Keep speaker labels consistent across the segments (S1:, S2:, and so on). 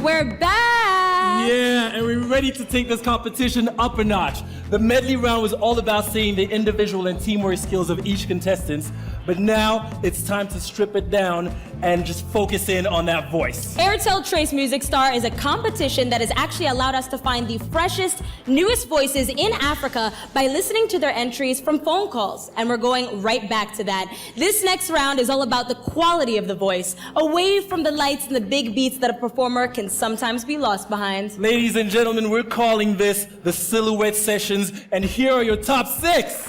S1: we're back!
S2: Yeah, and we're ready to take this competition up a notch. The medley round was all about seeing the individual and teamwork skills of each contestant, but now it's time to strip it down and just focus in on that voice.
S1: Airtel Trace Music Star is a competition that has actually allowed us to find the freshest, newest voices in Africa by listening to their entries from phone calls. And we're going right back to that. This next round is all about the quality of the voice, away from the lights and the big beats that a performer can sometimes be lost behind.
S2: Ladies and gentlemen, we're calling this the Silhouette Sessions, and here are your top 6.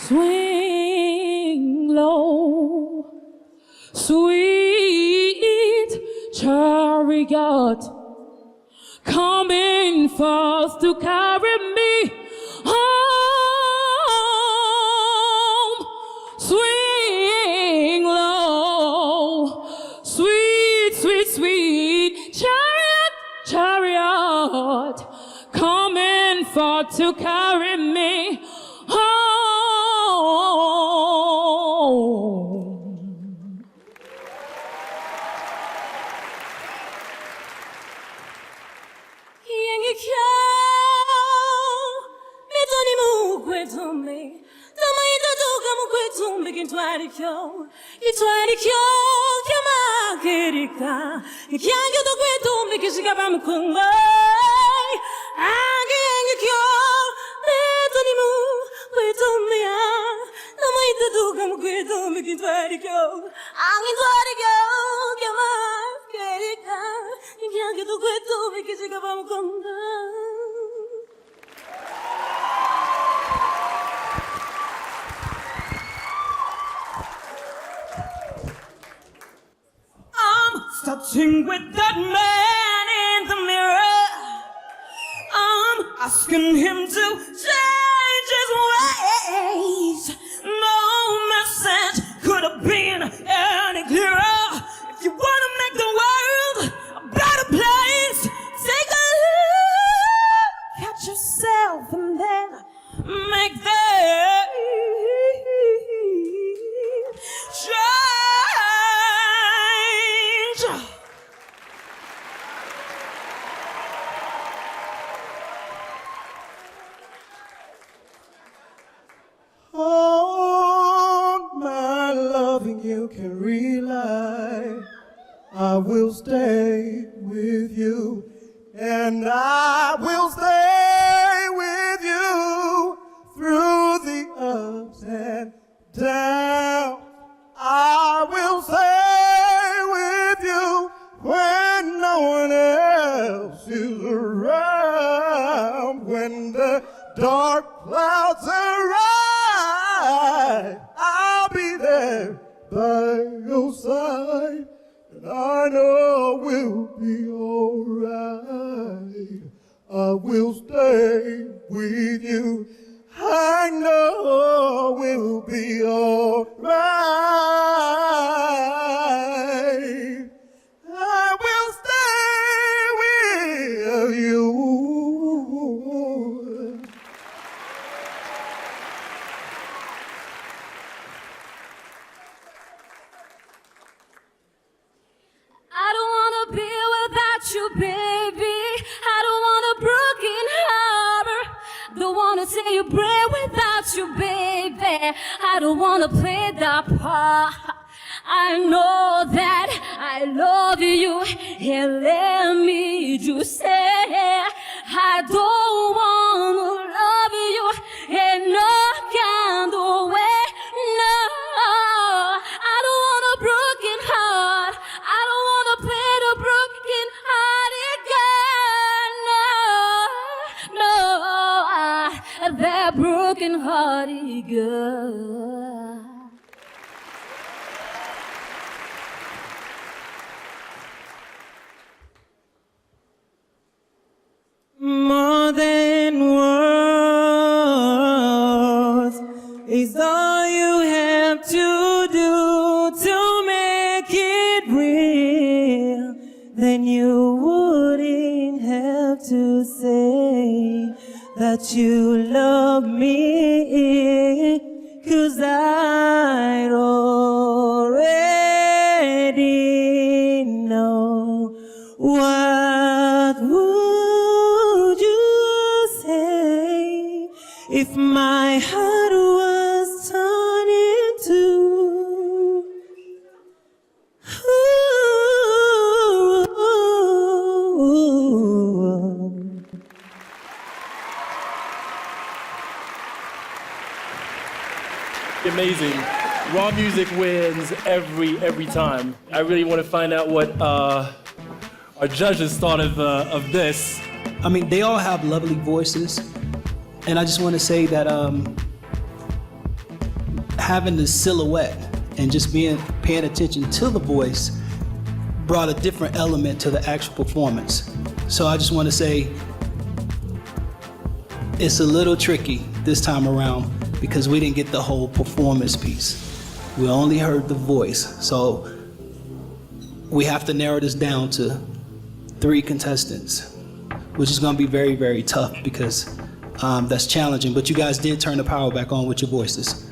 S3: Swing low, sweet chariot, coming forth to carry me home. Swing low, sweet, sweet, sweet chariot, coming forth to carry me home.
S4: Touching with that man in the mirror, I'm asking him to change his ways. No message could have been any clearer. If you want to make the world a better place, take a look at yourself and then make them change.
S5: On my loving you can rely. I will stay with you, and I will stay with you through the ups and downs. I will stay with you when no one else is around. When the dark clouds arise, I'll be there by your side, and I know we'll be alright. I will stay with you. I know we'll be alright. I will stay with you.
S3: I don't wanna be without you, baby. I don't want a broken heart. Don't wanna say you pray without you, baby. I don't wanna play that part. I know that I love you, and let me just say I don't wanna love you in no kind of way. No, I don't want a broken heart. I don't wanna play the broken hearted girl. No, that broken hearted girl.
S4: More than words is all you have to do to make it real. Then you wouldn't have to say that you love me, 'cause I'd already
S2: Amazing. Raw music wins every time. I really want to find out what our judges thought of this.
S6: I mean, they all have lovely voices, and I just want to say that having the silhouette and just paying attention to the voice brought a different element to the actual performance. So I just want to say it's a little tricky this time around because we didn't get the whole performance piece. We only heard the voice. So we have to narrow this down to 3 contestants, which is going to be very, very tough because that's challenging. But you guys did turn the power back on with your voices.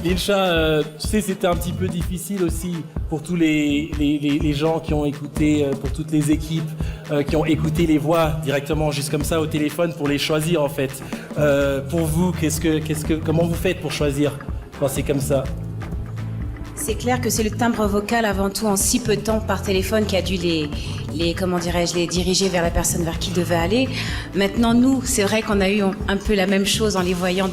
S2: Linsha, tu sais, c'était un petit peu difficile aussi pour tous les gens qui ont écouté, pour toutes les équipes qui ont écouté les voix directement juste comme ça au téléphone pour les choisir en fait. Pour vous, comment vous faites pour choisir quand c'est comme ça?
S7: C'est clair que c'est le timbre vocal avant tout en si peu de temps par téléphone qui a dû les diriger vers la personne vers qui devait aller. Maintenant, nous, c'est vrai qu'on a eu un peu la même chose en les voyant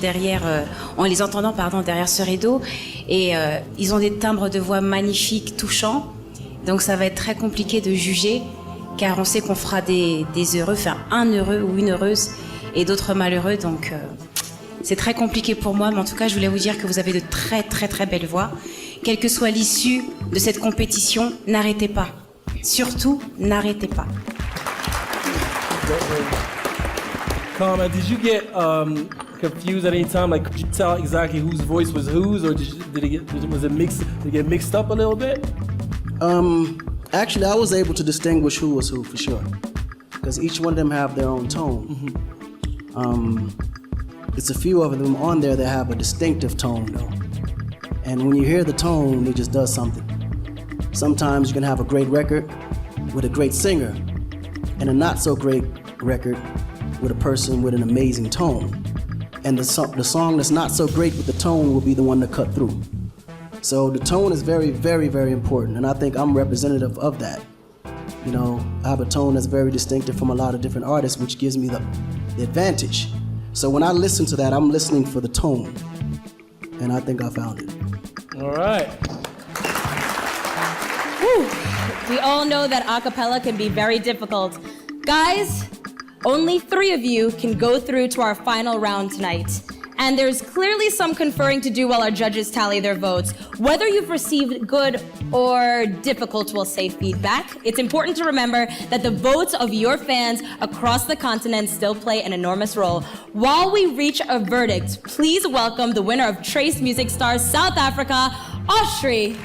S7: en les entendant derrière ce rideau. Et ils ont des timbres de voix magnifiques, touchants. Donc ça va être très compliqué de juger, car on sait qu'on fera des heureux, enfin un heureux ou une heureuse et d'autres malheureux. Donc c'est très compliqué pour moi, mais en tout cas, je voulais vous dire que vous avez de très très très belles voix. Quelle que soit l'issue de cette compétition, n'arrêtez pas. Surtout, n'arrêtez pas.
S2: Karma, did you get confused at any time? Like, could you tell exactly whose voice was whose, or did it get mixed up a little bit?
S8: Actually, I was able to distinguish who was who for sure, because each one of them have their own tone. It's a few of them on there that have a distinctive tone, though. And when you hear the tone, it just does something. Sometimes you can have a great record with a great singer, and a not so great record with a person with an amazing tone. And the song that's not so great with the tone will be the one to cut through. So the tone is very, very, very important, and I think I'm representative of that. You know, I have a tone that's very distinctive from a lot of different artists, which gives me the advantage. So when I listen to that, I'm listening for the tone, and I think I found it.
S2: All right.
S1: Whew. We all know that a cappella can be very difficult. Guys, only 3 of you can go through to our final round tonight. And there's clearly some conferring to do while our judges tally their votes. Whether you've received good or difficult, we'll say, feedback, it's important to remember that the votes of your fans across the continent still play an enormous role. While we reach a verdict, please welcome the winner of Trace Music Stars South Africa, Austri.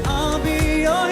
S5: I'll be your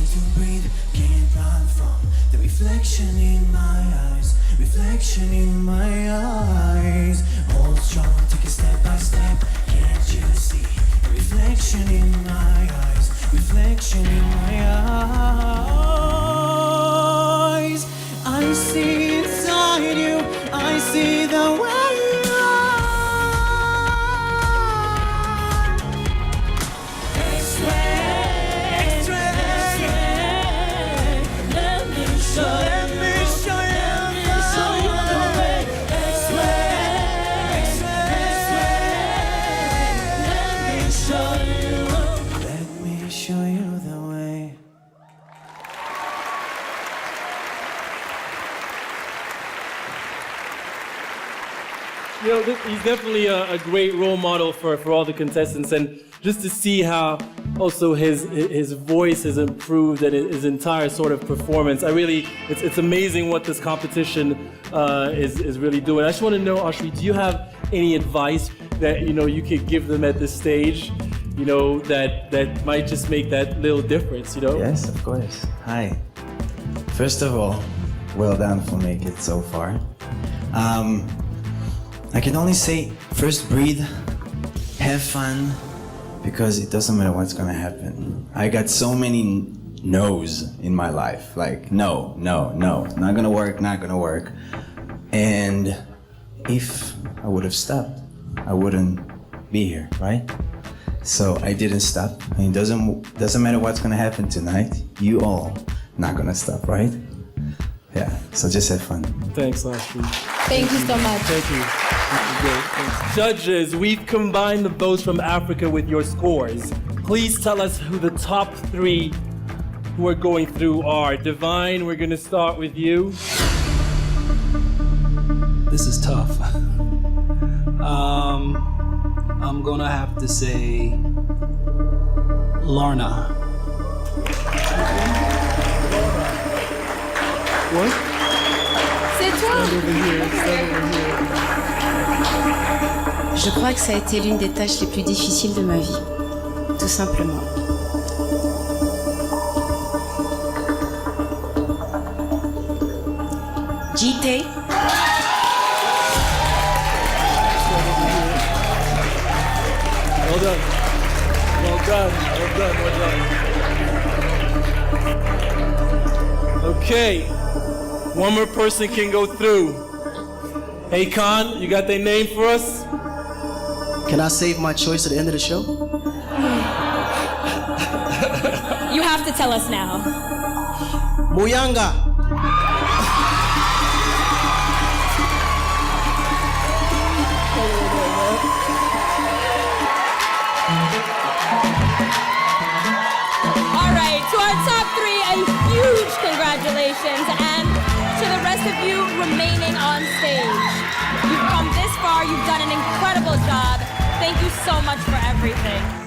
S9: to breathe, can't run from the reflection in my eyes, reflection in my eyes. Hold strong, take it step by step. Can't you see the reflection in my eyes, reflection in my eyes? I see inside you, I see the way you are. X-ray, X-ray, let me show you. Show you the way.
S2: You know, he's definitely a great role model for all the contestants, and just to see how also his voice has improved and his entire sort of performance. It's amazing what this competition is really doing. I just want to know, Ashri, do you have any advice that you could give them at this stage? That might just make that little difference,
S10: Yes, of course. Hi. First of all, well done for making it so far. I can only say, first breathe, have fun, because it doesn't matter what's gonna happen. I got so many no's in my life, like no, not gonna work. And if I would have stopped, I wouldn't be here, right? So I didn't stop. And it doesn't matter what's gonna happen tonight. You all not gonna stop, right? Yeah. So just have fun.
S2: Thanks, Ashri.
S1: Thank you so much.
S2: Thank you. Thanks. Judges, we've combined the votes from Africa with your scores. Please tell us who the top 3 who are going through are. Divine, we're gonna start with you.
S6: This is tough. I'm gonna have to say Lorna.
S2: What?
S1: C'est toi.
S7: Je crois que ça a été l'une des tâches les plus difficiles de ma vie, tout simplement. JT.
S2: Well done. Okay. One more person can go through. Hey, Khan, you got their name for us?
S8: Can I save my choice at the end of the show?
S1: You have to tell us now.
S8: Muyanga.
S1: All right, to our top 3, a huge congratulations, and to the rest of you remaining on stage. You've come this far, you've done an incredible job. Thank you so much for everything.